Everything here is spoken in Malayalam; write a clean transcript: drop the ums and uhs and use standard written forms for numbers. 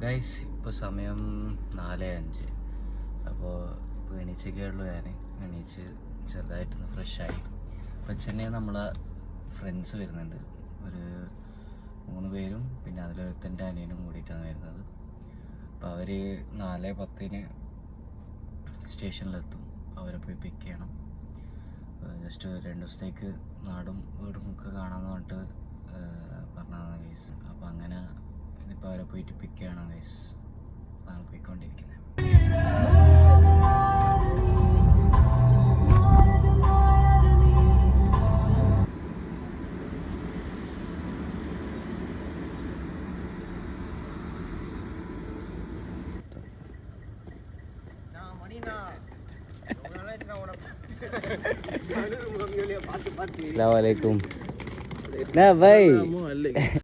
ഗൈസ് ഇപ്പോൾ സമയം 4:05. അപ്പോൾ ഇപ്പോൾ എണീച്ചൊക്കെ ഉള്ളൂ. ഞാൻ എണീച്ച് ചെറുതായിട്ടൊന്ന് ഫ്രഷായി. അപ്പോൾ ചെന്നൈ നമ്മളെ ഫ്രണ്ട്സ് വരുന്നുണ്ട്, ഒരു 3 പേരും പിന്നെ അതിലൊരുത്തൻ്റെ അനിയനും കൂടിയിട്ടാണ് വരുന്നത്. അപ്പോൾ അവർ 4:10 സ്റ്റേഷനിലെത്തും. അവരെ പോയി പിക്ക് ചെയ്യണം. ജസ്റ്റ് 2 ദിവസത്തേക്ക് നാടും വീടും ഒക്കെ കാണാമെന്ന് പറഞ്ഞിട്ട് പറഞ്ഞതാണ് ഗൈസ്. അപ്പോൾ അങ്ങനെ ഇപ്പോൾ അവരെ പോയിട്ട് പിക്ക് ചെയ്യണം ഗൈസ്. അതാണ് പോയിക്കൊണ്ടിരിക്കുന്നത്. अस्सलाम वालेकुम ना भाई.